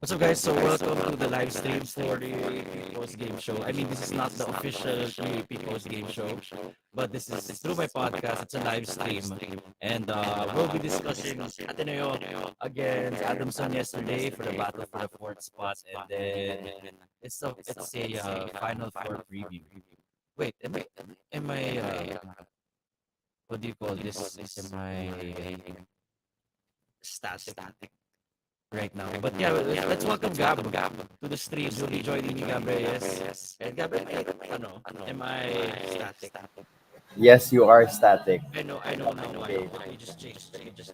What's up, guys? So, welcome to the live stream for the UAP post game show. I mean, this is not the official UAP post game show, but this is through my podcast. It's a live stream, and we'll be discussing Ateneo against Adamson yesterday for the battle for the fourth spot, and then it's a final four preview. Wait, am I what do you call this? Am I static right now? But yeah, let's welcome Gab to the stream. You'll be joining me, Gab Reyes. And Gab, am I static? Yes, you are static. I know now why. Okay, You just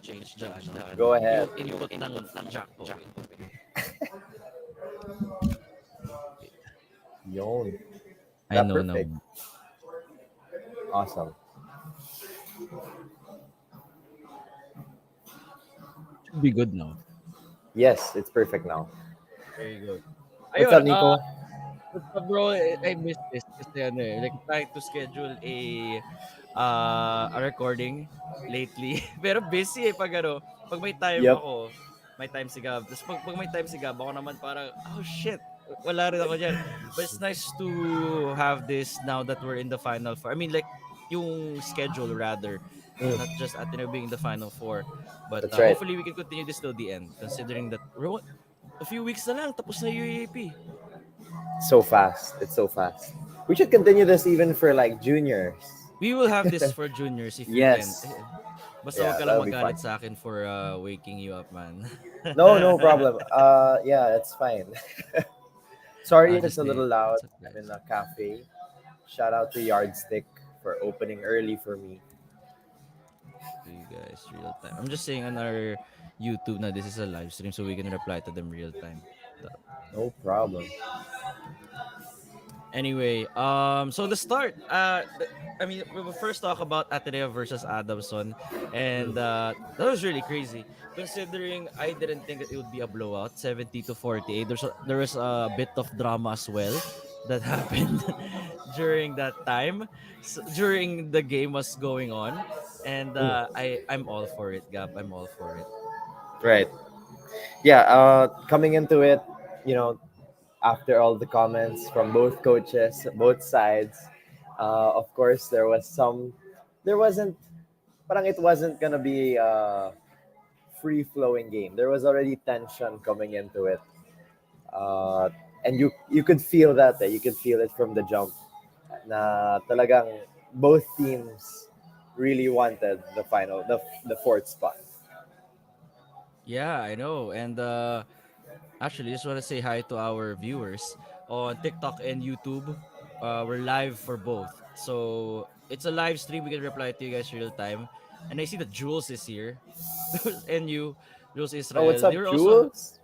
changed the go ahead. yung input ng jack ko. Yon. I That know now. perfect. Awesome. Should be good now. Yes, it's perfect now. Very good. What's Ayun, up, Nico? bro, I missed this kasi like trying to schedule a recording lately. Pero busy pag may time Yep. ako, may time si Gab. Tapos pag may time si Gab, ako naman parang, oh shit, wala rin ako dyan. But it's nice to have this now that we're in the final four. I mean, like, yung schedule rather, Mm, not just Ateneo being the final four. But that's right. hopefully we can continue this till the end, considering that a few weeks na lang, tapos na UAP. So fast. It's so fast. We should continue this even for like juniors. We will have this for juniors if you can. Yes. Basta wag Yeah, ka lang that'll be fun. magalit sa akin for waking you up, man. No, no problem. Yeah, it's fine. Sorry if it's a Honestly, little loud. it's okay. I'm in a cafe. Shout out to Yardstick for opening early for me. To you guys, real time. I'm just saying on our YouTube na this is a live stream so we can reply to them real time. No problem. Anyway, so the start. I mean, we will first talk about Ateneo versus Adamson, and that was really crazy. Considering I didn't think that it would be a blowout, 70-48. There was a bit of drama as well that happened during that time, during the game was going on, and Mm, I'm all for it, Gab. I'm all for it. right. Yeah, coming into it, you know, after all the comments from both coaches, both sides, of course, there wasn't, parang it wasn't gonna be a free flowing game. There was already tension coming into it. Uh, and you could feel that, you could feel it from the jump. Na talagang both teams really wanted the fourth spot. Yeah, I know, and actually, just want to say hi to our viewers on TikTok and YouTube. We're live for both. So it's a live stream. We can reply to you guys real time. And I see that Jules is here. And you, Jules Oh, what's Israel. up, You're also, Jules?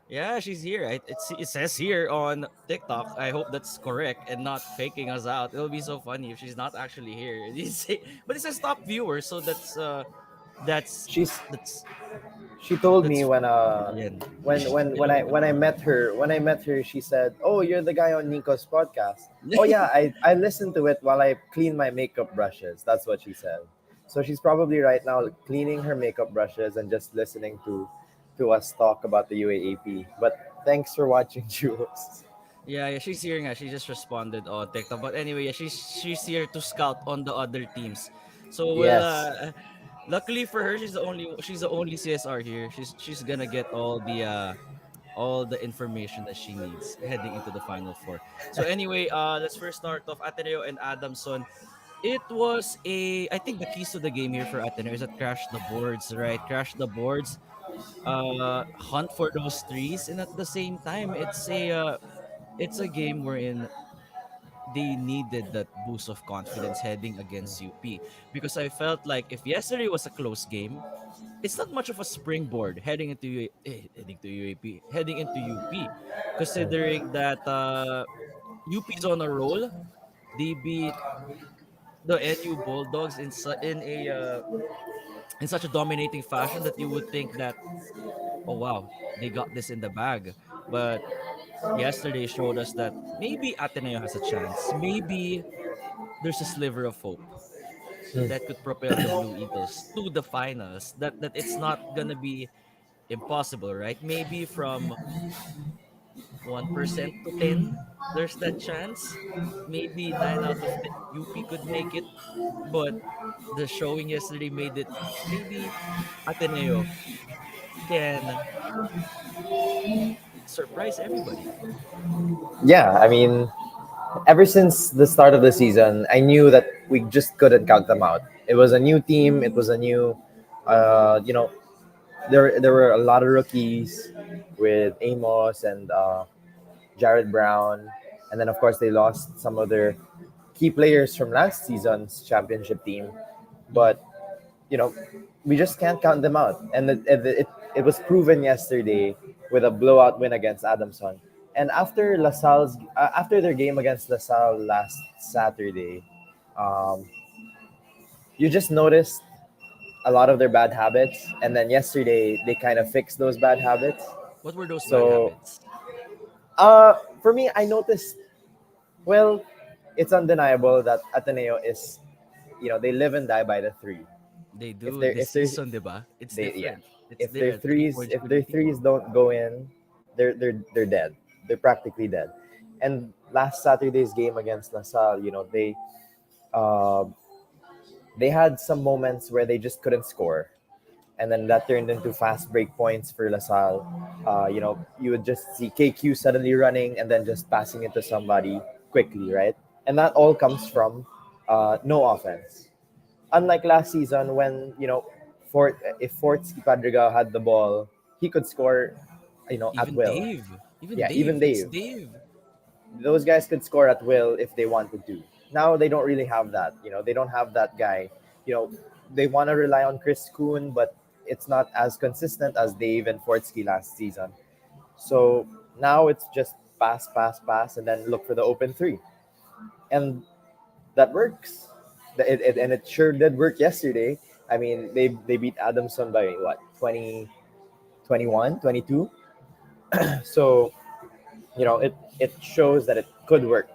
yeah, she's here. It says here on TikTok. I hope that's correct and not faking us out. It'll be so funny if she's not actually here. But it says top viewer. So that's, She's that's, she told me that's, when yan. when I met her she said, "Oh, you're the guy on Nico's podcast." Oh yeah, I listened to it while I clean my makeup brushes. That's what she said. So she's probably right now cleaning her makeup brushes and just listening to us talk about the UAAP. But thanks for watching, Jules. Yeah, she's here nga. She just responded on TikTok. But anyway, yeah, she's here to scout on the other teams. So Yes. luckily for her, she's the only CSR here. She's gonna get all the information that she needs heading into the final four. So anyway, let's first start off Ateneo and Adamson. It was I think the keys to the game here for Ateneo is that crash the boards, right? Crash the boards, hunt for those threes, and at the same time, it's a game wherein they needed that boost of confidence heading against UP, because I felt like if yesterday was a close game, it's not much of a springboard heading into UP, considering that UP is on a roll. They beat the NU Bulldogs in such a dominating fashion that you would think that, oh wow, they got this in the bag. But yesterday showed us that maybe Ateneo has a chance. Maybe there's a sliver of hope Mm, that could propel the Blue Eagles to the finals. That it's not gonna be impossible, right? Maybe from 1% to 10, there's that chance. Maybe 9 out of 10 UP could make it, but the showing yesterday made it maybe Ateneo can surprise everybody. Yeah, I mean, ever since the start of the season, I knew that we just couldn't count them out. It was a new team. It was a new, you know, there were a lot of rookies with Amos and Jared Brown, and then of course they lost some of their key players from last season's championship team. Mhm. But you know, we just can't count them out, and it was proven yesterday with a blowout win against Adamson. And after their game against LaSalle last Saturday, um, you just noticed a lot of their bad habits, and then yesterday they kind of fixed those bad habits. What were those bad So, habits? for me, I noticed. Well, it's undeniable that Ateneo is, they live and die by the three. They If do they're this if they're season, 'di ba? It's they yeah, different. It's there. if 3 point their shooting team. threes don't go in, they're dead. They're practically dead. And last Saturday's game against LaSalle, uh, they had some moments where they just couldn't score, and then that turned into fast break points for LaSalle. You would just see KQ suddenly running and then just passing it to somebody quickly, right? And that all comes from no offense. Unlike last season when, if Forts Padrigal had the ball, he could score, at Even will. Dave. Even Yeah, even Dave. It's Dave. Dave. Those guys could score at will if they wanted to. Now they don't really have that. They don't have that guy. You know, they want to rely on Chris Kuhn, but it's not as consistent as Dave and Fortsky last season. So now it's just pass, pass, pass, and then look for the open three. And that works. And it sure did work yesterday. I mean, they beat Adamson by what, 20, 21, 22. So, it shows that it could work.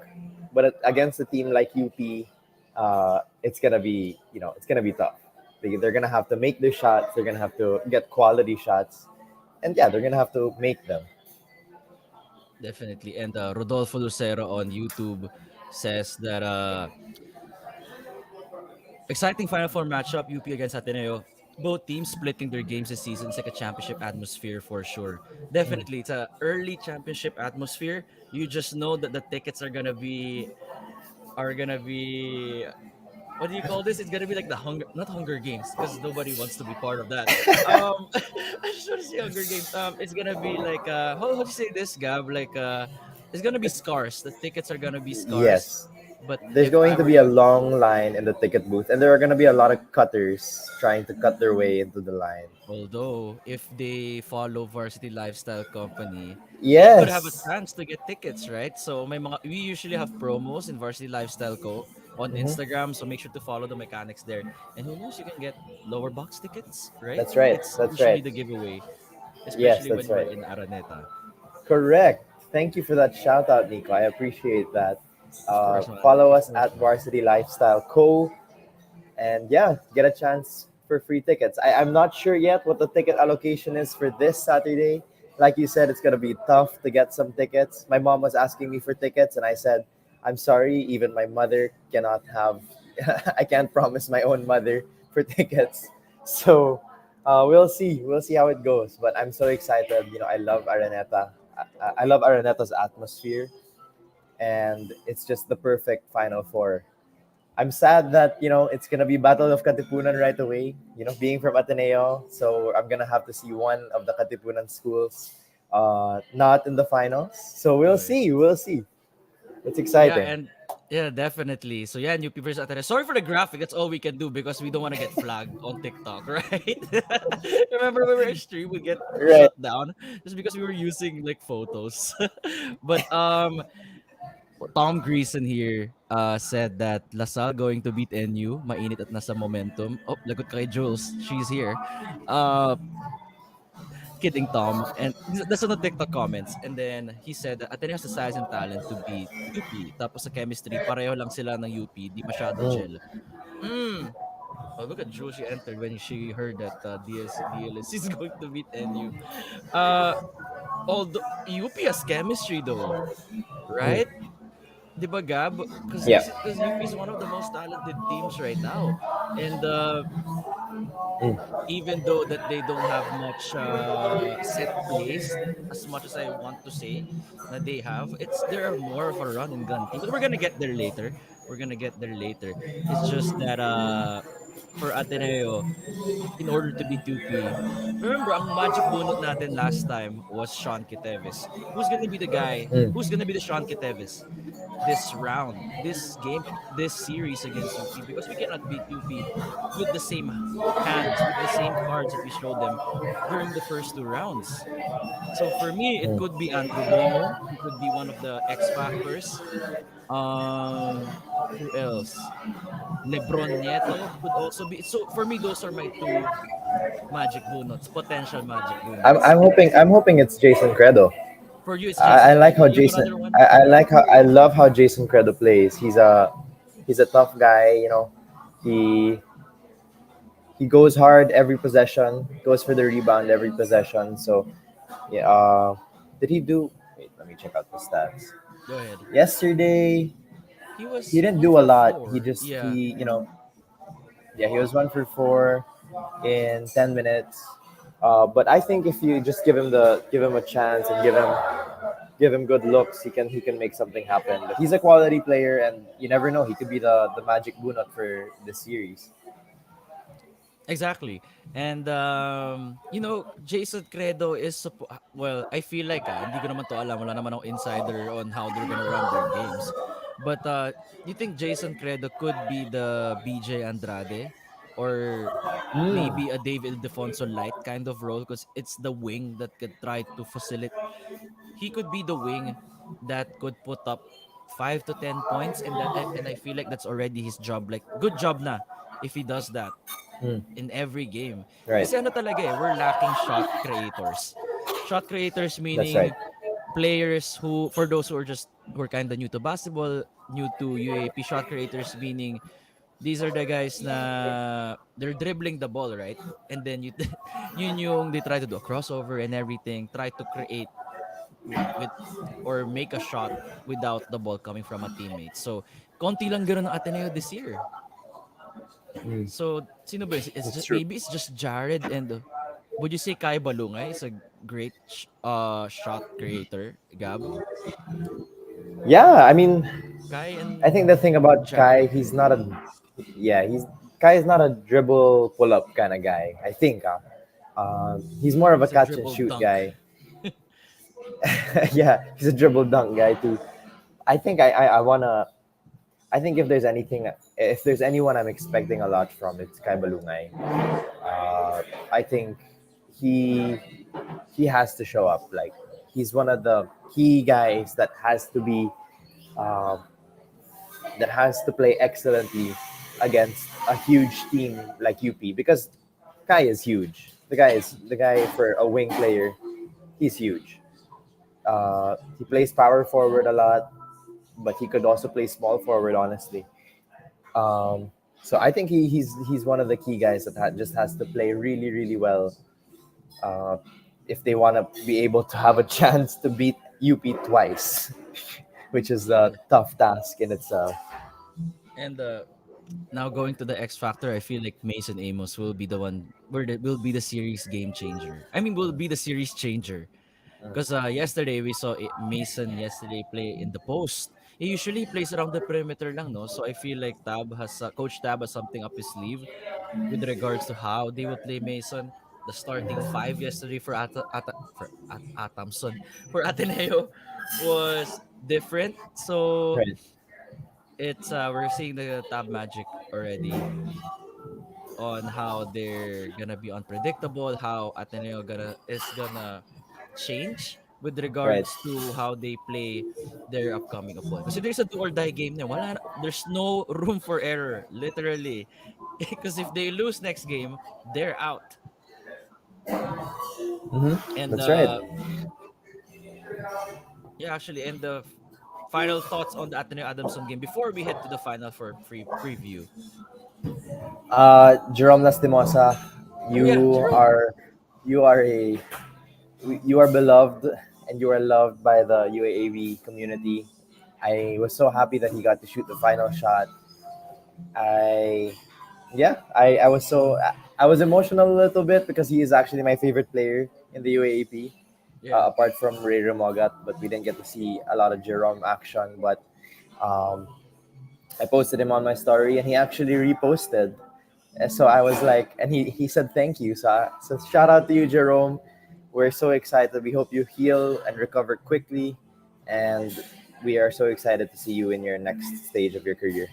But against a team like UP, it's gonna be tough. They're gonna have to make their shots. They're gonna have to get quality shots, and yeah, they're gonna have to make them. Definitely. And Rodolfo Lucero on YouTube says that exciting Final Four matchup, UP against Ateneo. Both teams splitting their games this season. It's like a championship atmosphere for sure. Definitely, it's a early championship atmosphere. You just know that the tickets are gonna be what do you call this? It's gonna be like the hunger, not Hunger Games, because nobody wants to be part of that. I just want to say Hunger Games. It's gonna be like how do you say this, Gab? Like it's gonna be scarce. The tickets are gonna be scarce. Yes, But there's if going I to were be a to long line in the ticket booth, and there are going to be a lot of cutters trying to cut their way into the line. Although, if they follow Varsity Lifestyle Company, they could have a Yes. chance to get tickets, right? So we usually have promos in Varsity Lifestyle Co. on Hmm. Instagram, so make sure to follow the mechanics there. And who knows, you can get lower box tickets, right? That's right. It's That's usually right. the giveaway, Yes, especially when that's you're right. in Araneta. Correct. Thank you for that shout out, Nico. I appreciate that. Of course, man. Follow Of us course, at man. Varsity Lifestyle Co. And yeah, get a chance for free tickets. I'm not sure yet what the ticket allocation is for this Saturday. Like you said, it's gonna be tough to get some tickets. My mom was asking me for tickets, and I said, "I'm sorry, even my mother cannot have. I can't promise my own mother for tickets." So we'll see. We'll see how it goes. But I'm so excited. I love Araneta. I love Araneta's atmosphere, and it's just the perfect Final Four. I'm sad that it's gonna be Battle of Katipunan right away. Being from Ateneo, so I'm gonna have to see one of the Katipunan schools, not in the finals. So we'll Okay. see. We'll see. It's Yeah, exciting. and yeah, definitely. So yeah, new people Ateneo. Sorry for the graphic. That's all we can do because we don't want to get flagged on TikTok, right? Remember when we were stream, we get Right. shut down just because we were using like photos. But Tom Greason here said that Lasal going to beat NU, mainit at nasa momentum. Oh, lagot kay Jules. She's here. Uh Kidding, Tom. And that's on the TikTok comments. And then he said that Ateneo has the size and talent to beat UP. Tapos sa chemistry, pareho lang sila ng UP. Di masyado Mm. gel. Mm, Oh, look at Jewel. She entered when she heard that DLS is going to beat NU. Uh, although UP has chemistry though, Mm. right? Di ba, Gab? Yeah. Because UP is one of the most talented teams right now, and Mm. even though that they don't have much set plays, as much as I want to say that they have, it's they're more of a run and gun team. But we're gonna get there later. We're gonna get there later. It's just that for Ateneo, in order to beat UP, remember ang magic bunot natin last time was Sean Kiteves. Who's gonna be the guy? Mm. Who's gonna be the Sean Kiteves this round, this game, this series against UP? Because we cannot beat UP with the same hands, with the same cards that we showed them during the first two rounds. So for me, it Mm. could be Andrew Bongo. He could be one of the X factors. Who else? Lebron Nieto could also be. So for me, those are my two magic bunots, potential magic bunots. I'm hoping it's Jason Credo. For you, it's I Jason like Credo. how You have Jason. another one? I love how Jason Credo plays. He's a tough guy. He goes hard every possession. Goes for the rebound every possession. So yeah. Did he do? Wait, let me check out the stats. Go ahead. Yesterday, He he was didn't one do a for lot. He four. just Yeah, he yeah, he was 1 for 4 in 10 minutes. But I think if you just give him a chance and give him good looks, he can make something happen. But he's a quality player, and you never know. He could be the magic bunot for the series. exactly. And Jason Credo is well, I feel like hindi ko naman to alam, wala naman akong insider on how they're gonna run their games. But you think Jason Credo could be the BJ Andrade or Mm, maybe a David Defonso light kind of role because it's the wing that could try to facilitate. He could be the wing that could put up 5 to 10 points, and I feel like that's already his job. Like good job na if he does that mm, in every game. right. Kasi ano talaga we're lacking shot creators. Shot creators That's right. meaning players for those who are kind of new to basketball, new to UAP. Shot creators meaning these are the guys na they're dribbling the ball, right? And then yun yung they try to do a crossover and everything, try to create with or make a shot without the ball coming from a teammate. So, konti lang gano'n ng Ateneo this year. Mm, So, sino ba yun? It's that's just true. maybe it's just Jared and would you say Kai Balungay is a great shot creator, Gab? Yeah, I mean, Kai I and think the thing about Kai, Jared, he's not a yeah, he's Kai is not a dribble pull up kind of guy. I think. He's more of a he's a catch and dribble shoot dunk. guy. Yeah, he's a dribble dunk guy too. I think I wanna. I think if there's anyone I'm expecting a lot from, it's Kai Balungay. I think he he has to show up. Like he's one of the key guys uh, that has to play excellently against a huge team like UP because Kai is huge. The guy for a wing player, he's huge. He plays power forward a lot, but he could also play small forward. Honestly, so I think he's one of the key guys that just has to play really really well uh, if they want to be able to have a chance to beat UP twice, which is a Yeah. tough task in itself. And now going to the X Factor, I feel like Mason Amos will be the one will be the series game changer. I mean, will be the series changer. Because yesterday we saw Mason yesterday play in the post. He usually plays around the perimeter lang, no? So I feel like Coach Tab has something up his sleeve with regards to how they will play Mason. The starting five yesterday for Adamson for Ateneo was different. So Right, it's we're seeing the Tab magic already on how they're gonna be unpredictable, how Ateneo gonna change with right. regards to how they play their upcoming opponent. Kasi there's a do or die game na there's no room for error, literally. Because if they lose next game, they're out. And That's right. yeah, actually, and the final thoughts on the Ateneo Adamson game before we head to the final for preview. Jerome Lastimosa, Oh yeah, you Jerome. are you are a you are beloved and you are loved by the UAAV community. I was so happy that he got to shoot the final shot. I yeah, I was so I was emotional a little bit because he is actually my favorite player in the UAAP, Yeah. apart from Ray Remogat, but we didn't get to see a lot of Jerome action. But um, I posted him on my story and he actually reposted. So I was like, and he said thank you. So shout out to you, Jerome. We're so excited. We hope you heal and recover quickly, and we are so excited to see you in your next stage of your career.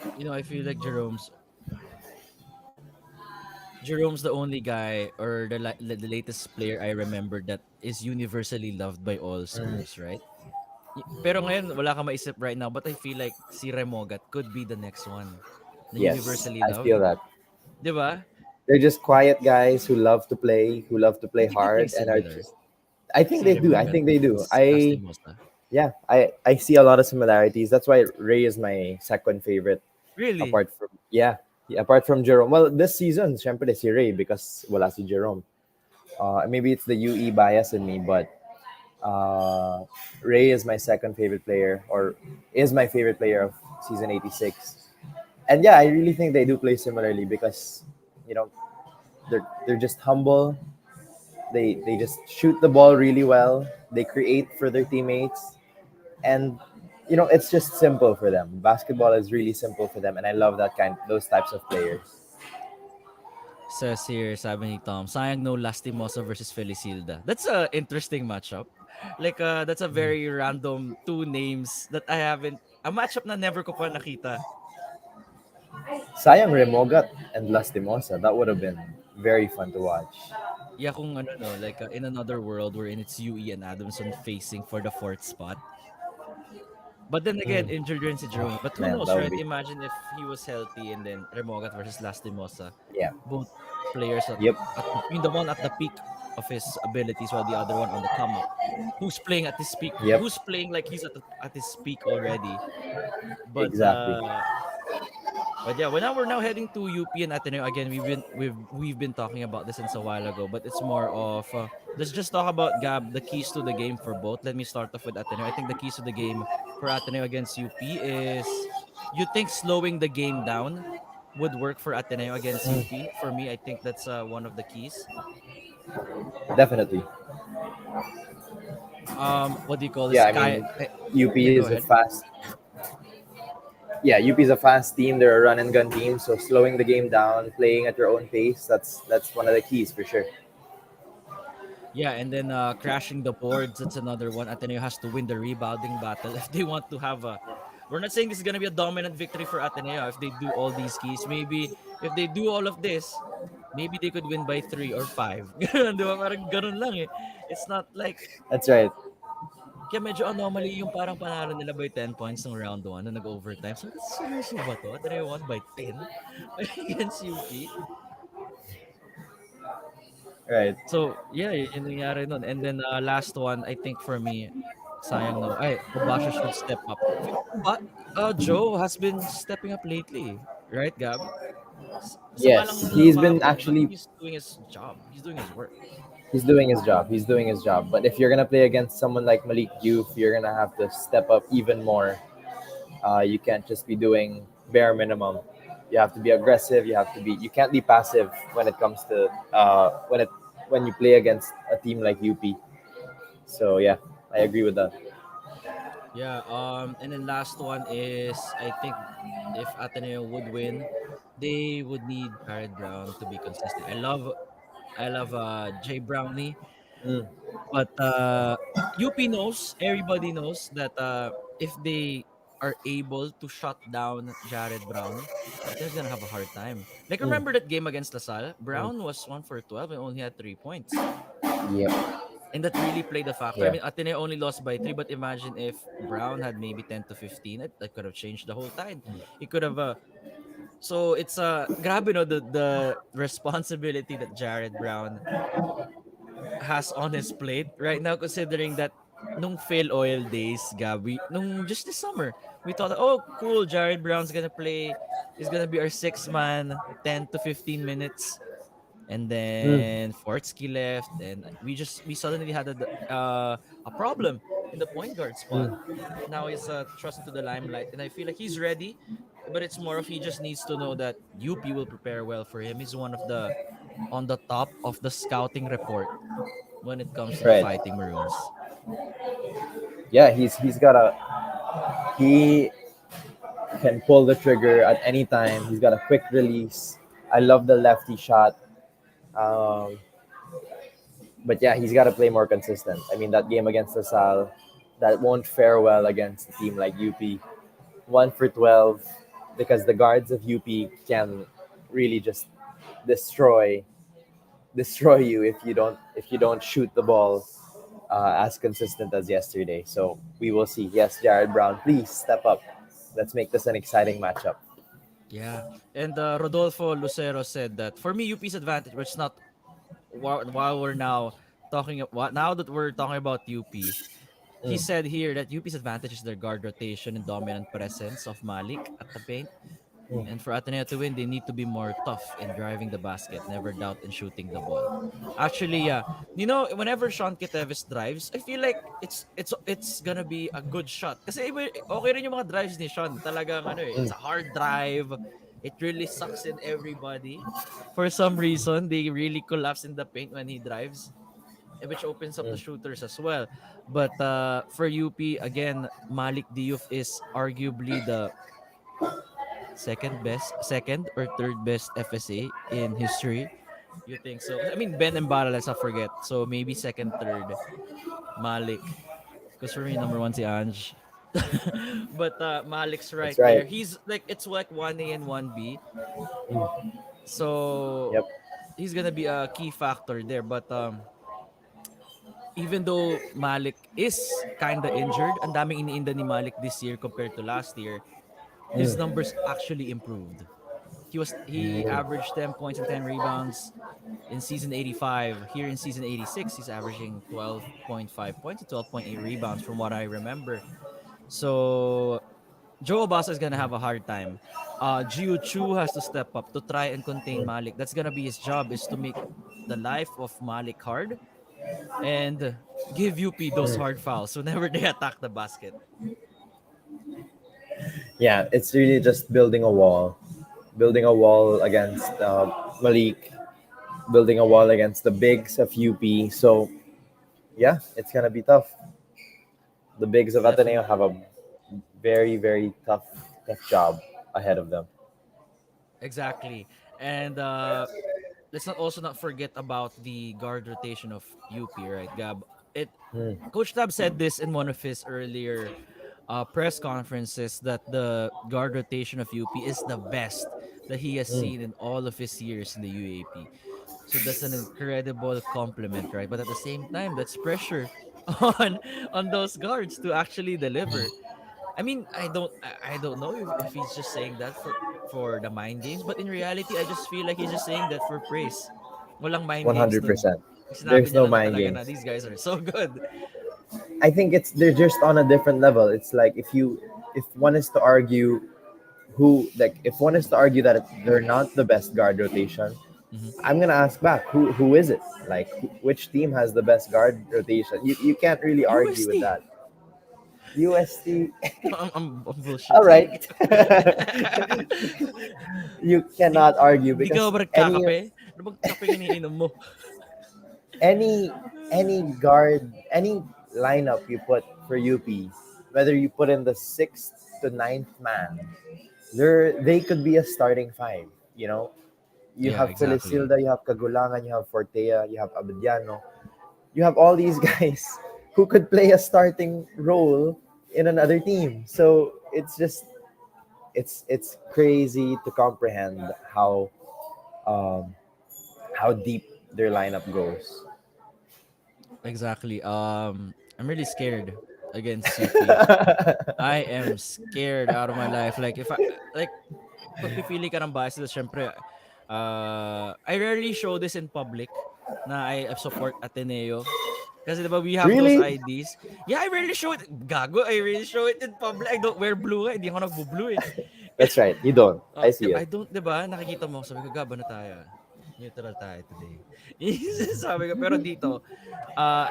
I feel like Jerome's the only guy or the latest player I remember that is universally loved by all Mm, schools, right? Pero ngayon wala kang maisip right now, but I feel like si Remogat could be the next one na yes, universally I feel loved, that. 'di ba? They're just quiet guys who love to You play think they play hard, and are similar? just. I think Si they do. I Remogat think they do. versus Lastimosa. I see a lot of similarities. That's why Ray is my second favorite. Really? Apart from apart from Jerome. Well, this season, syempre si Ray because wala si Jerome. Maybe it's the UE bias in me, but uh, Ray is my second favorite player, or is my favorite player of season 86. And yeah, I really think they do play similarly because you know they're just humble. They just shoot the ball really well. They create for their teammates, and it's just simple for them. Basketball is really simple for them, and I love those types of players. Says here, sabi ni Tom, sayang no Lastimosa versus Felicilda. That's a interesting matchup. Like, that's a very random two names that I haven't, a matchup na never ko pa nakita. Sayang Remogat and Lastimosa. That would have been very fun to watch. Yeah, kung ano no, like in another world wherein it's UE and Adamson facing for the fourth spot. But then again, Mm. injured rin si Oh, Jerome. But who man, knows, that would right? be. Imagine if he was healthy and then Remogat versus Lastimosa. Yeah. Both players Yep. the one at the peak of his abilities while the other one on the come up. Yep. Who's playing like he's at his peak already. But Exactly. yeah, we're now heading to UP and Ateneo again. We've been talking about this since a while ago, but it's more of let's just talk about Gab the keys to the game for both. Let me start off with Ateneo. I think the keys to the game for Ateneo against UP is you think slowing the game down would work for Ateneo against Mm, UP. For me, I think that's one of the keys. definitely. What do you call this? Yeah, I mean, UP Yeah, go is a ahead. fast. Yeah, UP is a fast team. They're a run and gun team. So slowing the game down, playing at your own pace, that's one of the keys for sure. Yeah, and then crashing the boards, that's another one. Ateneo has to win the rebounding battle if they want to have a. We're not saying this is gonna be a dominant victory for Ateneo if they do all these keys. Maybe if they do all of this, maybe they could win by 3 or 5. Ganun, di ba? Parang ganun lang eh. It's not like That's right. kaya medyo anomaly yung parang panalo nila by 10 points ng round 1 na nag-overtime. So, seryoso ba to? Ateneo won by 10 against UP? Right. So, yeah, yun yung nangyari nun. And then, last one, I think for me, sayang no. Ay, Obasha should step up. Joe has been stepping up lately, right, Gab? Sama lang Yes, ng he's been hapon, but actually he's doing his job. He's doing his work. he's doing his job. He's doing his job. But if you're gonna play against someone like Malik Youth, you're gonna have to step up even more. You can't just be doing bare minimum. You have to be aggressive. You can't be passive when it comes to when you play against a team like UP. So yeah, I agree with that. Yeah, and then last one is, I think if Ateneo would win, they would need Jared Brown to be consistent. I love Jay Brownie. Mm, But UP knows, everybody knows that if they are able to shut down Jared Brown, Atena's gonna have a hard time. Like mm, remember that game against LaSalle? mm. Brown was 1 for 12 and only had 3 points. Yep. And that really played a factor. I Yeah. mean, Ateneo only lost by 3, but imagine if Brown had maybe 10 to 15, that could have changed the whole tide. It could have so it's grabe no the responsibility that Jared Brown has on his plate right now, considering that nung Phil Oil days, Gabi, nung just this summer, we thought, oh, cool, Jared Brown's gonna play, is gonna be our sixth man, 10 to 15 minutes. And Mm, then Fortsky left, and we suddenly had a problem in the point guard spot. mm, Now he's thrust into the limelight, and I feel like he's ready, but it's more of he just needs to know that UP will prepare well for him. He's one of the on the top of the scouting report when it comes to the right. Fighting Maroons. Yeah, he's got a he can pull the trigger at any time. He's got a quick release. I love the lefty shot. Um, but yeah, he's got to play more consistent. I mean, that game against Lasal, that won't fare well against a team like UP. 1 for 12, because the guards of UP can really just destroy you if you don't shoot the ball as consistent as yesterday. So we will see. Yes, Jared Brown, please step up. Let's make this an exciting matchup. Yeah, and Rodolfo Lucero said that for me, UP's advantage, which is not while we're now now that we're talking about UP, he Mm, said here that UP's advantage is their guard rotation and dominant presence of Malik at the paint. mm, And for Ateneo to win, they need to be more tough in driving the basket, never doubt in shooting the ball. Actually, yeah. You know, whenever Sean Kitevis drives, I feel like it's gonna be a good shot. Kasi okay rin yung mga drives ni Sean. Talagang ano it's mm, a hard drive. It really sucks in everybody. For some reason, they really collapse in the paint when he drives, which opens up the mm, shooters as well. But for UP, again, Malik Diouf is arguably the second or third best FSA in history. You think so? I mean, Ben and Bara, let's not forget. So maybe second, third, Malik. Because for me, number one si Ange. But Malik's right that's right. there. He's like, it's like 1A and 1B. Mm, So yep. he's gonna be a key factor there. But even though Malik is kind of injured, ang daming iniinda ni Malik this year compared to last year, his Mm, numbers actually improved. He mm, averaged 10 points and 10 rebounds in season 85. Here in season 86, he's averaging 12.5 points and 12.8 rebounds from what I remember. So Joe Obasa is gonna have a hard time. Jiu Chu has to step up to try and contain mm, Malik. That's gonna be his job, is to make the life of Malik hard and give UP those mm. hard fouls whenever they attack the basket. Yeah, it's really just building a wall against Malik, building a wall against the bigs of UP. So yeah, it's gonna be tough. The bigs of Ateneo Definitely. have a very tough job ahead of them. Exactly. And let's not also not forget about the guard rotation of UP, right, Gab? It Mm, Coach Tab said this in one of his earlier press conferences that the guard rotation of UP is the best that he has mm. seen in all of his years in the UAP. So that's an incredible compliment, right? But at the same time, that's pressure on those guards to actually deliver. I mean, I don't know if he's just saying that for the mind games, but in reality, I just feel like he's just saying that for praise. Walang mind games dun. 100%. Sinabi There's niya no lang na mind talaga na games. these guys are so good. I think it's they're just on a different level. It's like if one is to argue if one is to argue that they're not the best guard rotation, Mhm. I'm gonna ask back who is it? Like which team has the best guard rotation? You can't really argue with UST. that. UST. I'm All right. bullshitting. You Di, cannot argue di ka because ba nagkakape? Ano bang kape iniinom mo? any any guard any lineup you put for UP, whether you put in the sixth to ninth man, they could be a starting five. You know, you Yeah, have exactly. Felisilda, you have Kagulangan, you have Fortea, you have Abadiano, you have all these guys who could play a starting role in another team. So it's just it's crazy to comprehend um, how deep their lineup goes. Exactly. I'm really scared against UP. I am scared out of my life. Like if I like pag pipili ka ng base, syempre I rarely show this in public na I support Ateneo. Kasi diba we have those Really? IDs. Yeah, I rarely show it. Gago, I rarely show it in public. I don't wear blue nga. Hindi ako nagbo-blue eh. That's right. You don't. I see I it. don't, diba? Nakikita mo, sabi ko, Gab, ano tayo? Neutral tayo today. Sabi ko, pero dito,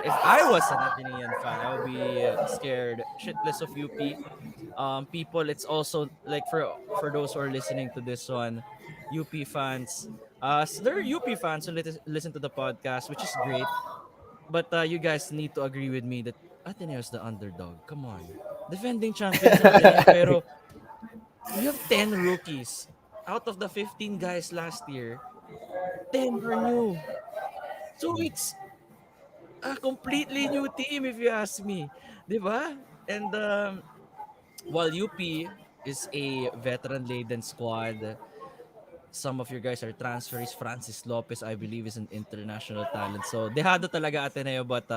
if I was an Atenean fan, I would be scared shitless of UP. People, it's also like for those who are listening to this one, UP fans. There are UP fans who listen to the podcast, which is great. But you guys need to agree with me that Ateneo is the underdog. Come on, defending champions Ateneo, pero we have 10 rookies out of the 15 guys last year. 10 are new, so it's a completely new team if you ask me, 'di ba? And while UP is a veteran-laden squad, some of your guys are transfers. Francis Lopez, I believe, is an international talent. So, dehado talaga Ateneo. But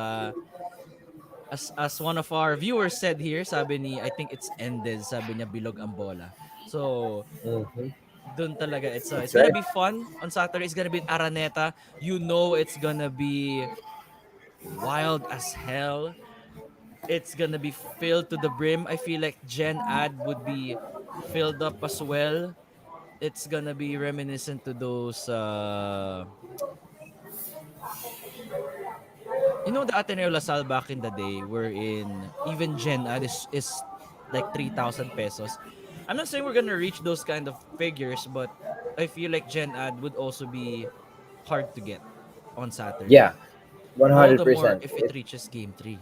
as one of our viewers said here, sabi ni, I think it's ended, sabi niya, bilog ang bola. So, Hmm. dun talaga, it's That's gonna right. be fun on Saturday. It's gonna be in Araneta. You know it's gonna be wild as hell. It's gonna be filled to the brim. I feel like Gen Ad would be filled up as well. It's gonna be reminiscent to those the Ateneo Lasal back in the day wherein even Gen Ad is like 3,000 pesos. I'm not saying we're gonna reach those kind of figures, but I feel like Gen Ad would also be hard to get on Yeah, Saturday. All the more 100%. if it reaches game 3.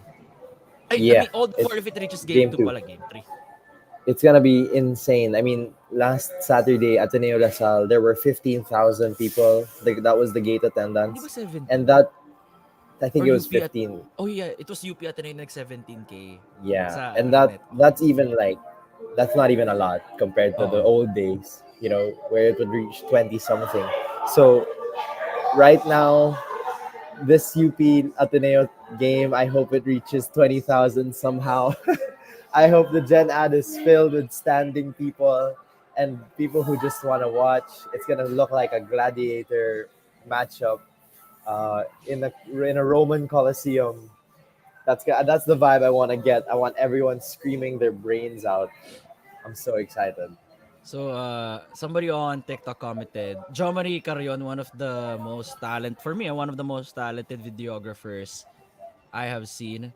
I Yeah, mean all the it's more if it reaches game game 2 two. pala game 3. It's gonna be insane. I mean, last Saturday at Ateneo Lasal, there were 15,000 people. That was the gate Hindi ba attendance, and 17? that I think Or it was UP at 15. Oh yeah, it was UP Ateneo nag 17K Yeah, sa and Araneta. Okay. that's even like that's not even a lot compared to the Oo. old days. Where it would reach 20 something. So right now, this UP Ateneo game, I hope it reaches 20,000 somehow. I hope the Gen Ad is filled with standing people and people who just want to watch. It's gonna look like a gladiator matchup in a Roman Colosseum. That's the vibe I want to get. I want everyone screaming their brains out. I'm so excited. So somebody on TikTok commented, Jo Marie Carrion, one of the most talent for me, one of the most talented videographers I have seen.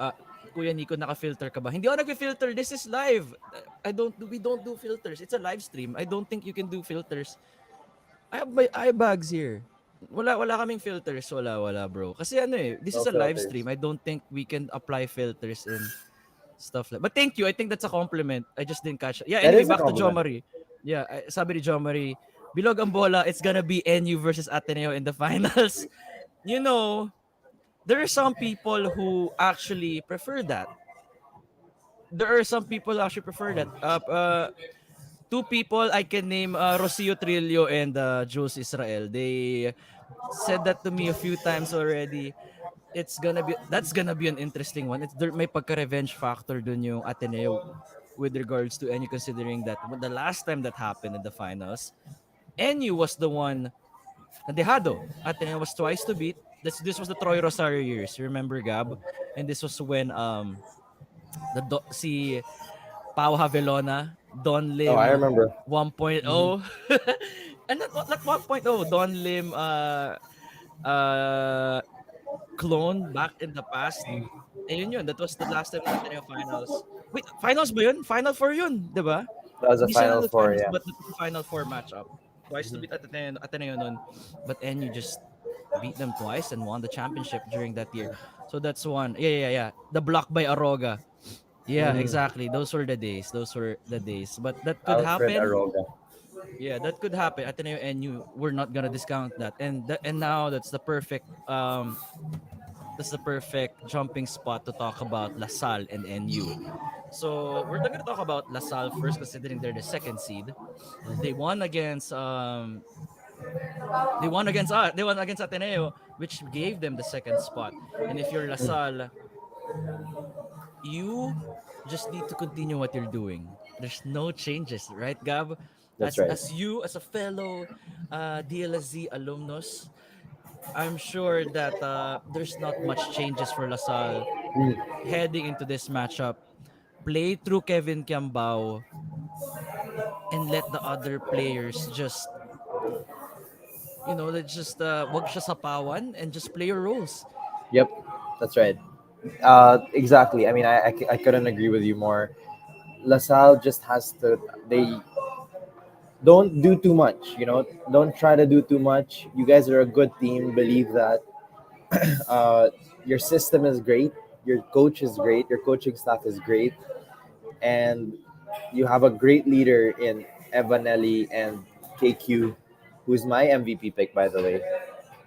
Uh Kuya Nico, naka-filter ka ba? Hindi ako nag-filter. This is live. We don't do filters. It's a live stream. I don't think you can do filters. I have my eye bags here. Wala kaming filters. Wala bro. Kasi this No is a live filters. stream. I don't think we can apply filters in stuff like. But thank you. I think that's a compliment. I just didn't catch it. Yeah, That anyway, is a back to Jo compliment. Marie. Yeah, sabi ni Jo Marie, bilog ang bola, it's gonna be NU versus Ateneo in the finals. You know, there are some people who actually prefer that. There are some people who actually prefer that. Two people I can name, Rocio Trillo and Jules Israel. They said that to me a few times already. That's gonna be an interesting one. It's there may pagka-revenge factor dun yung Ateneo with regards to NU, considering that the last time that happened in the finals, NU was the one na dehado. Ateneo was twice to beat. This was the Troy Rosario years. You remember, Gab? And this was when si Pau Havelona, Don Oh, I Lim remember. 1.0, Hmm. and not 1.0, Don Lim uh clone back in the past. Ayun yun. That was the last time na Ateneo finals. Wait, finals ba yun? Final four yun, di ba? That was a Hindi sila Final nag Four, finals, yeah. but that was the final four matchup. Twice to beat Ateneo nun. But NU just beat them twice and won the championship during that year. So that's one. Yeah. The block by Aroga. Yeah, Hmm. exactly. Those were the days. Those were the days. But that could Alfred happen. Aroga. Yeah, that could happen. Ateneo and NU, we're not gonna discount that. And now that's the perfect jumping spot to talk about LaSalle and NU. So we're not gonna talk about LaSalle first, considering they're the second seed. They won against they won against Ateneo, which gave them the second spot. And if you're LaSalle, you just need to continue what you're doing. There's no changes, right, Gab? That's As right. as you as a fellow DLSZ alumnus, I'm sure that there's not much changes for Lasal Mm. heading into this matchup. Play through Kevin Kiambao and let the other players just, let's just wag siya sapawan and just play your roles. Yep, that's right. Exactly. I mean, I couldn't agree with you more. LaSalle just has to. They don't do too much. Don't try to do too much. You guys are a good team. Believe that. Uh, your system is great. Your coach is great. Your coaching staff is great, and you have a great leader in Evanelli and KQ, who's my MVP pick, by the way.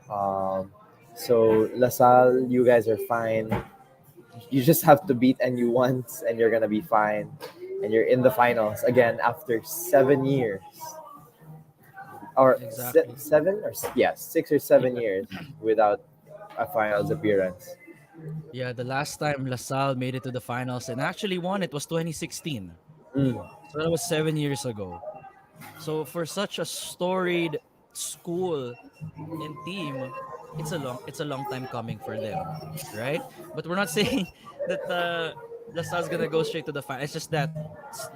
Um, so LaSalle, you guys are fine. You just have to beat NU once, and you're gonna be fine. And you're in the finals again after 7 years, or Exactly. seven, or yeah, 6 or 7 years without a finals appearance. Yeah, the last time LaSalle made it to the finals and actually won it was 2016. Mm, So that was 7 years ago. So for such a storied school and team, it's a long time coming for them, right? But we're not saying that LaSalle's gonna go straight to the final. It's just that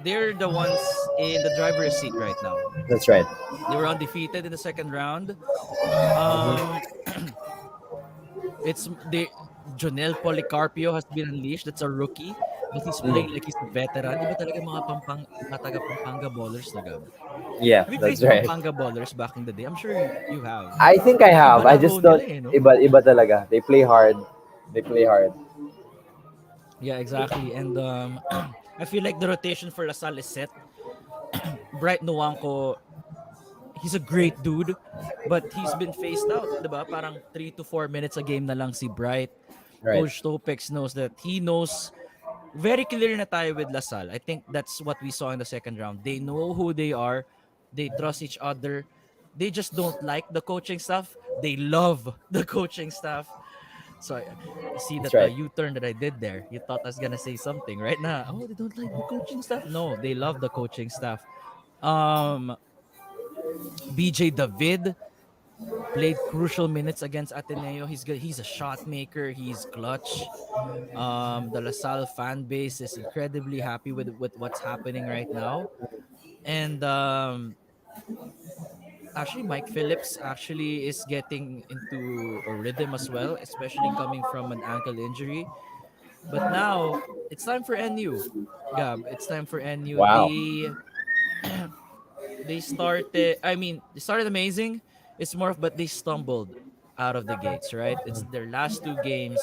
they're the ones in the driver's seat right now. that's right. They were undefeated in the second round. Hmm. Um, it's they Jonel Policarpio has been unleashed. That's a rookie, but he's playing Mm, like he's a veteran. Iba talaga mga taga Pampanga ballers na gab. yeah, Have you that's played right. Pampanga ballers back in the day? I'm sure you have. I think I Iba have. I laro just nila don't. eh, no? Iba talaga. They play hard. They play hard. Yeah, exactly. And I feel like the rotation for Lasal is set. Bright Nuanco, he's a great dude, but he's been phased out, 'di ba? Parang 3 to 4 minutes a game na lang si Bright. Right. Coach Topex knows that. He knows very clear na tayo with Lasal. I think that's what we saw in the second round. They know who they are. They trust each other. They just don't like the coaching staff. They love the coaching staff. So you see That's that right. U-turn that I did there. You thought I was gonna say something right now. Oh, they don't like the coaching staff. No, they love the coaching staff. Um, BJ David played crucial minutes against Ateneo. He's good. He's a shot maker. He's clutch. The LaSalle fan base is incredibly happy with what's happening right now. And actually, Mike Phillips actually is getting into a rhythm as well, especially coming from an ankle injury. But now it's time for NU. Gab, it's time for NU. Wow. They started. I mean, they started amazing. It's more of, but they stumbled out of the gates. Right. It's their last two games,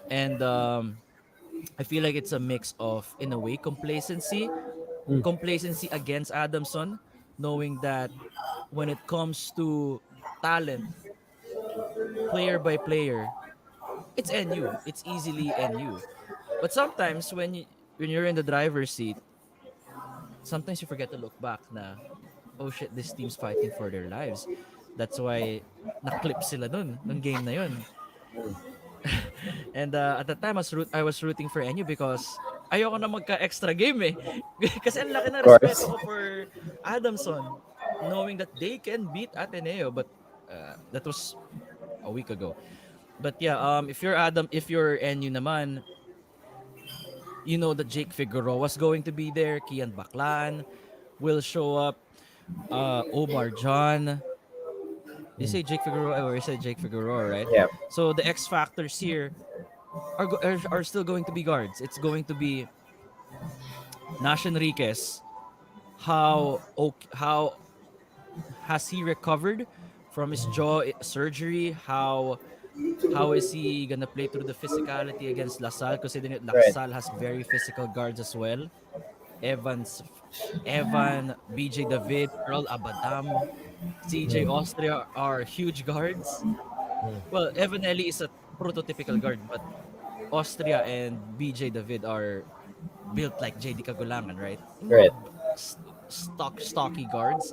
and I feel like it's a mix of, in a way, Mm, complacency against Adamson, knowing that when it comes to talent, player by player, it's NU. It's easily NU. But sometimes when you're in the driver's seat, sometimes you forget to look back na, oh shit, this team's fighting for their lives. That's why na-clip sila nung game na yun. And at the time, I was rooting for NU because ayoko na magka-extra game eh. Kasi ang laki of na respeto course. ko for Adamson, knowing that they can beat Ateneo, but that was a week ago. But yeah, if you're NU naman, you know that Jake Figueroa was going to be there, Kian Baklan will show up, Omar John. You say Jake Figueroa, or you said Jake Figueroa, right? Yeah. So the X factors here are still going to be guards. It's going to be Nash Enriquez. How has he recovered from his jaw surgery? How is he gonna play through the physicality against LaSalle? Considering that Right. LaSalle has very physical guards as well. Evans, Evan, BJ David, Earl Abadam, CJ Mm, Austria are huge guards. mm, Well, Evan Ellie is a prototypical guard, but Austria and BJ David are built like JD Kagulangan, right? Yung mga right. stocky guards.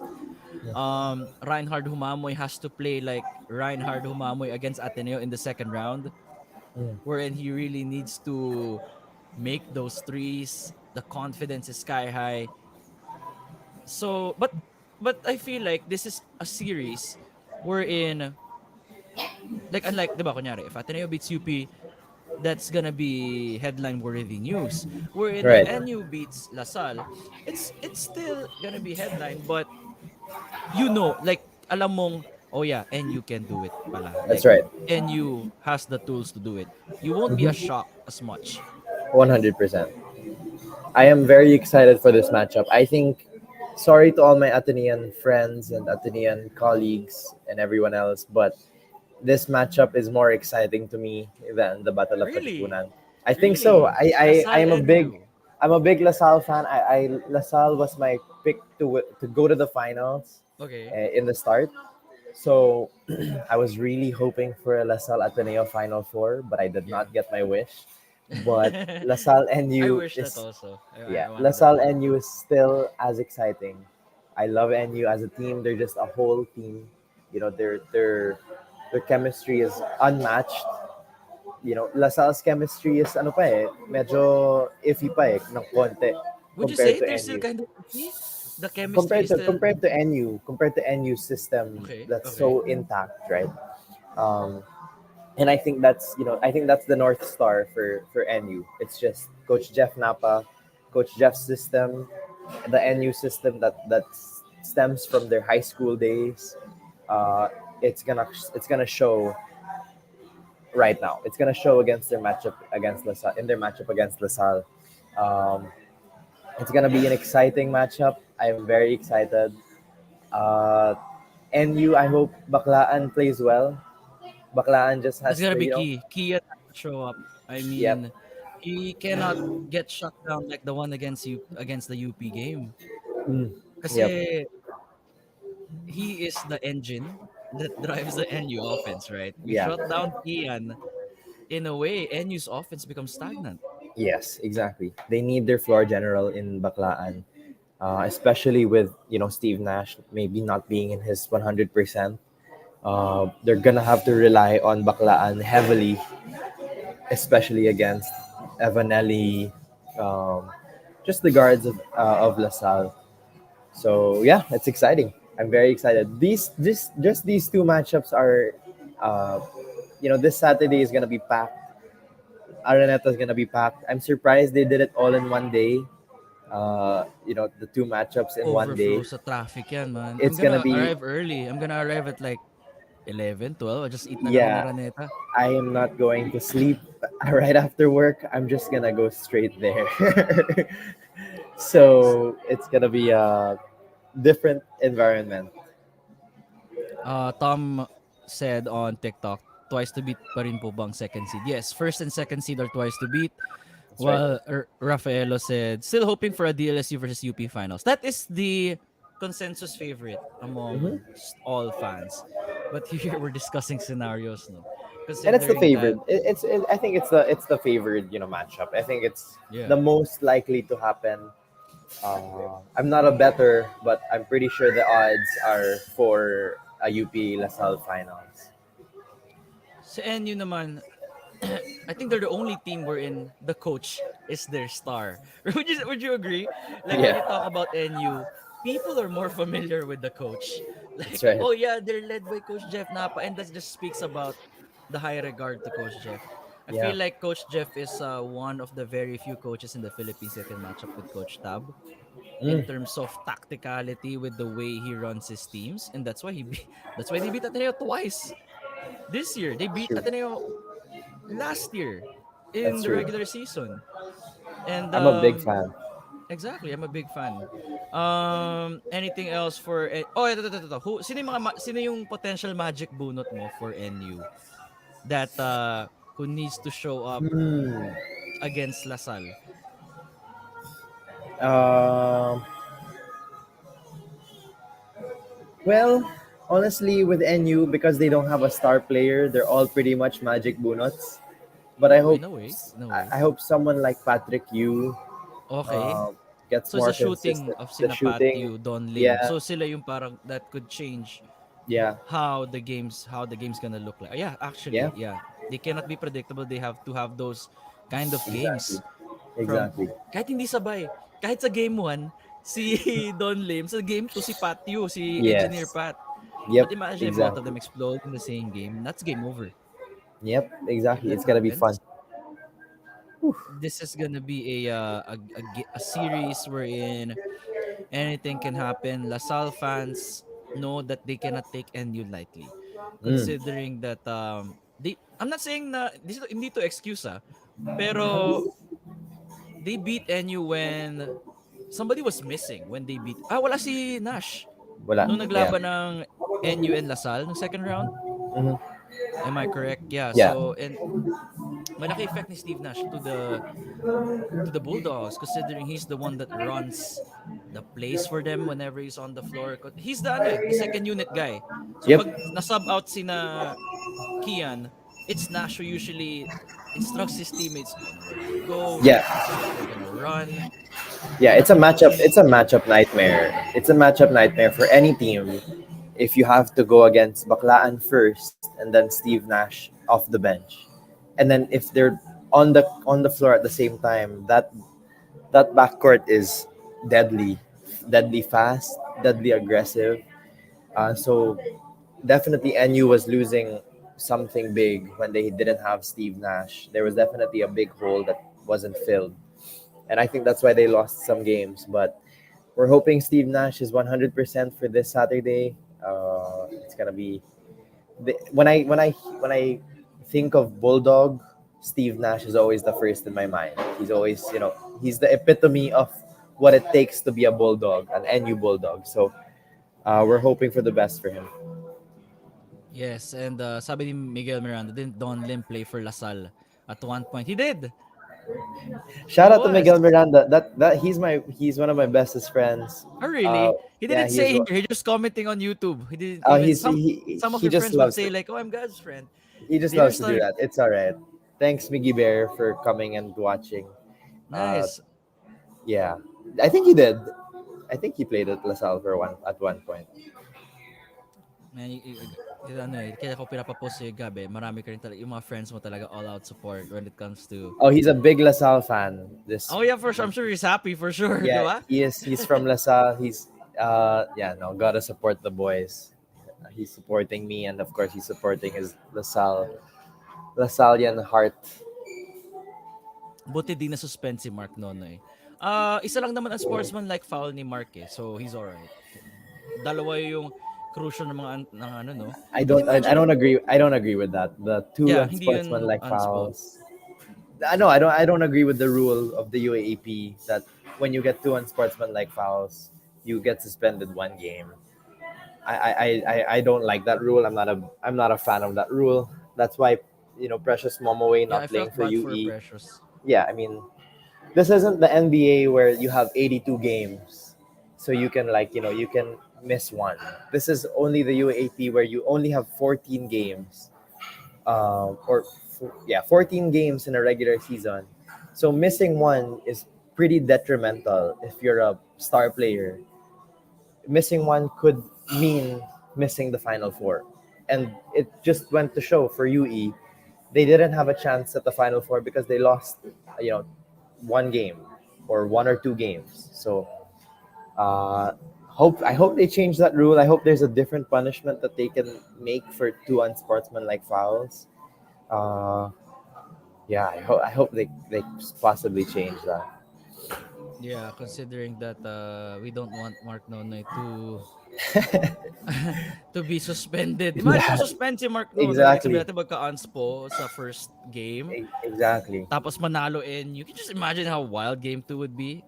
Reinhard Humamoy has to play like Reinhard Humamoy against Ateneo in the second round, Mm, wherein he really needs to make those threes. The confidence is sky high. So, but I feel like this is a series wherein Like unlike, 'di ba, kunyari, if Ateneo beats UP, that's gonna be headline worthy news. Wherein if Right. NU beats LaSalle, it's still gonna be headline, but you know, like alam mong, oh yeah, NU can do it pala. That's Like right. NU has the tools to do it. You won't be as Mm-hmm. shocked as much. 100%. I am very excited for this matchup. I think, sorry to all my Atenean friends and Atenean colleagues and everyone else, but this matchup is more exciting to me than the Battle of Really? Katipunan. I think so. Really? I LaSalle am a big NU. I'm a big LaSalle fan. LaSalle was my pick to go to the finals Okay. in the start. So I was really hoping for a LaSalle Ateneo Final Four, but I did Yeah. not get my wish. But LaSalle I NU wish that is also. I yeah, wanted that LaSalle too. NU is still as exciting. I love NU as a team. They're just a whole team. You know, their chemistry is unmatched. You know, LaSalle's chemistry is ano pa eh, medyo iffy pa eh, ng konti Would you compared say to they're still NU. kind of iffy? The chemistry is still Compared to NU system okay. that's Okay. so intact, right? Um, and I think that's I think that's the north star for NU. It's just Coach Jeff Napa, Coach Jeff's system, the NU system that stems from their high school days. Uh, it's gonna show right now. It's gonna show against their matchup against LaSalle in their matchup against LaSalle. Um, it's gonna be an exciting matchup. I'm very excited. Uh, NU, I hope Baklaan plays well. Baklaan just That's has gonna to, be key. Kian has to show up. I yep. mean, he cannot get shut down like the one against you against the UP game. Mm, yep. Kasi he is the engine that drives the NU offense, right? You Yeah. shut down Kian, in a way, NU's offense becomes stagnant. Yes, exactly. They need their floor general in Baklaan, especially with Steve Nash maybe not being in his 100%. They're gonna have to rely on Baklaan heavily, especially against Evanelli, um, just the guards of LaSalle. So yeah, it's exciting. I'm very excited. These just these two matchups are, uh, this Saturday is gonna be packed. Araneta is gonna be packed. I'm surprised they did it all in one day. The two matchups in one Overflow day. sa traffic yan, man. I'm It's gonna gonna be arrive early. I'm gonna arrive at like 11, 12. I just eat na lang in yeah. Araneta. I am not going to sleep right after work. I'm just gonna go straight there. So it's gonna be a different environment. Tom said on TikTok, twice to beat pa rin po bang second seed? Yes, first and second seed are twice to beat. That's right. While Rafaelo said, still hoping for a DLSU versus UP finals. That is the consensus favorite Hmm. among all fans. But here we're discussing scenarios, no? And it's the Considering favorite. that, I think it's the favored matchup. I think it's yeah. the most likely to happen. I'm not a better, but I'm pretty sure the odds are for a UP LaSalle finals. Sa NU naman, I think they're the only team wherein the coach is their star. Would you agree? Like when Yeah, you talk about NU, people are more familiar with the coach. that's Like, right. oh yeah, they're led by Coach Jeff Napa, and that just speaks about the high regard to Coach Jeff. I Yeah. feel like Coach Jeff is one of the very few coaches in the Philippines that can match up with Coach Tab in Mm, terms of tacticality with the way he runs his teams, and that's why they beat Ateneo twice this year. They that's beat true. Ateneo last year in That's the true. regular season. And I'm a big fan. exactly, I'm a big fan. Anything else for ito. Sino yung sino yung potential magic bunot mo for NU that who needs to show up Hmm. against LaSalle? Um. Well, honestly, with NU, because they don't have a star player, they're all pretty much magic bunots. But Oh, in a way, in a way. I hope someone like Patrick Yu Okay. uh, gets So it's more a shooting consistent. of The sina shooting, Patio, Don Lim. yeah, So sila yung parang that could change yeah, how the game's gonna look like. Yeah, yeah, actually, yeah. They cannot be predictable. They have to have those kind of exactly, games from exactly. kahit hindi sabay. Kahit sa game 1, si Don Lim, sa game 2 si Pat Yu, si Engineer Yes, Pat. Yep, But imagine if both of exactly. them explode in the same game. That's game over. Yep, If exactly. that It's gonna be fun. happens, this is gonna be a series wherein anything can happen. LaSalle fans know that they cannot take NU lightly, Mm. considering that they. I'm not saying na this is hindi to excuse pero they beat NU when somebody was missing when they beat. Wala si Nash Wala. nung Yeah. naglaban ng NU and LaSalle no second round. Hmm. Am I correct? Yeah. Yeah. So and malaki effect ni Steve Nash to the Bulldogs, considering he's the one that runs the plays for them whenever he's on the floor. He's the the second unit guy. So Yep. pag nasub out sina Kian, it's Nash who usually instructs his teammates on where to go. Yeah. This is what we're gonna run. Yeah. It's a Malaki matchup. push. It's a matchup nightmare. It's a matchup nightmare for any team if you have to go against Baklaan first and then Steve Nash off the bench, and then if they're on the floor at the same time, that backcourt is deadly, deadly fast, deadly aggressive. So definitely NU was losing something big when they didn't have Steve Nash. There was definitely a big hole that wasn't filled. And I think that's why they lost some games. But we're hoping Steve Nash is 100% for this Saturday. It's gonna be when I think of Bulldog, Steve Nash is always the first in my mind. He's always, he's the epitome of what it takes to be a Bulldog, an NU Bulldog. So we're hoping for the best for him. Yes, and sabi ni Miguel Miranda, didn't Don Lim play for LaSalle at one point? He did. He Shout out to was. Miguel Miranda. That he's one of my bestest friends. Oh, Uh, really? He yeah, didn't say here. He just commenting on YouTube. He didn't even he's some of he your just friends would loves say to like, "Oh, I'm God's friend." he just They were loves to do starting that. It's all right. Thanks, Miggy Bear, for coming and watching. Uh, nice. yeah, I think he did. I think he played at LaSalle for one point. Man, ano kaya ko pinapapost si Gabi, marami ka rin talaga, yung mga friends mo talaga all out support when it comes to. Oh, he's a big LaSalle fan. This, Oh yeah, for sure. I'm sure he's happy for sure, di yeah, ba? he is. He's from LaSalle. He's yeah, no, gotta support the boys. He's supporting me, and of course, he's supporting his LaSallian heart. Buti di na suspend si Mark Nonoy. Isa lang naman ang sportsman like foul ni Mark eh. So he's alright. Dalawa yung crucial ng mga ng ano no. I But don't I, I imagine if don't agree I don't agree with that. The two yeah, hindi yun unsportsmanlike unspo. fouls. I know I don't agree with the rule of the UAAP that when you get two unsportsmanlike fouls, you get suspended one game. I don't like that rule. I'm not a fan of that rule. That's why Precious Momoway Yeah, not I playing felt for bad for UE. Precious. Yeah, I mean this isn't the NBA where you have 82 games, so you can you can miss one. This is only the UAAP where you only have 14 games, yeah, 14 games in a regular season. So missing one is pretty detrimental if you're a star player. Missing one could mean missing the final four, and it just went to show for UE they didn't have a chance at the final four because they lost, you know, one game or one or two games. So uh, I hope they change that rule. I hope there's a different punishment that they can make for two unsportsmanlike fouls. Uh, yeah, I hope they possibly change that. Yeah, considering that we don't want Mark Nonoy to to be suspended. Imagine mo Yeah, suspend si Mark Nonoy, like sabi exactly, natin magka-unspo sa first game, exactly. tapos manalo in. You can just imagine how wild game 2 would be.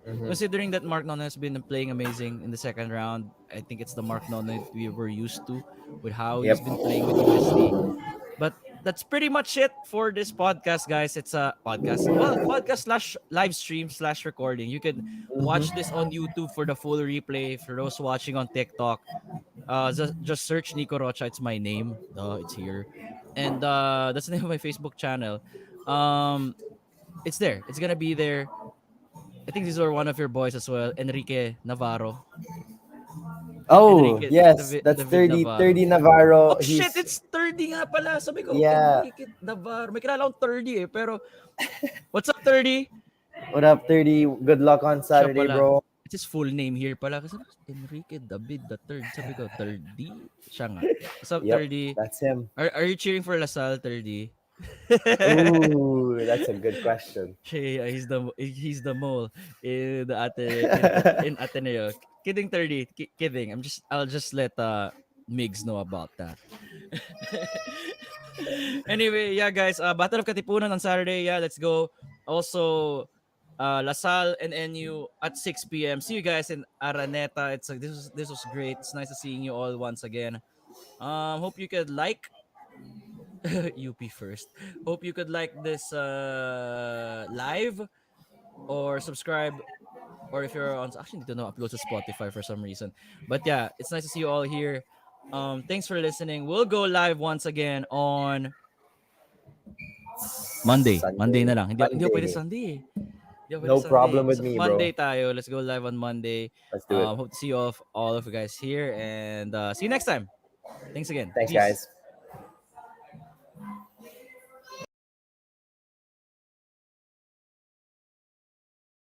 Hmm. Considering that Mark Nonoy has been playing amazing in the second round, I think it's the Mark Nonoy we were used to with how Yep. he's been playing with UST. But that's pretty much it for this podcast, guys. It's a podcast. Well, podcast slash live stream slash recording. You can watch Hmm. this on YouTube for the full replay. For those watching on TikTok, just search Nico Rocha. It's my name. It's here. And that's the name of my Facebook channel. Um, it's there. It's gonna be there. I think these are one of your boys as well, Enrique Navarro. Oh Enrique yes, that's David 30 Navarro. 30 Navarro. Oh shit, He's it's 30 nga pala. Sabi ko, yeah. Enrique Navarro. May kilala akong 30 Pero what's up, 30? What up, 30? Good luck on Siya Saturday, pala. bro. it's his full name here pala. Kasi Enrique David the third. Sabi ko, third D? Siya nga. What's up, Yep, third D? that's him. Are you cheering for Lasal, third D? Ooh, that's a good question. Siya, he's the mole in the in Ateneo. Kidding, 30. Kidding. I'll just let Migs know about that. Anyway, yeah, guys. Battle of Katipunan on Saturday. Yeah, let's go. Also, Lasal and NU at 6 p.m. See you guys in Araneta. This was great. It's nice to seeing you all once again. Hope you could like UP first. Hope you could like this live or subscribe, or if you're on, actually need to know, upload to Spotify for some reason. But yeah, it's nice to see you all here. Thanks for listening. We'll go live once again on Monday. Monday na Sunday, lang. Hindi ako pwede Monday. Sunday eh. Hindi ako pwede No Sunday. problem with So me, bro. Monday tayo. Let's go live on Monday. Let's do it. Hope to see you all of you guys here, and see you next time. Thanks again. Thanks, Peace. guys.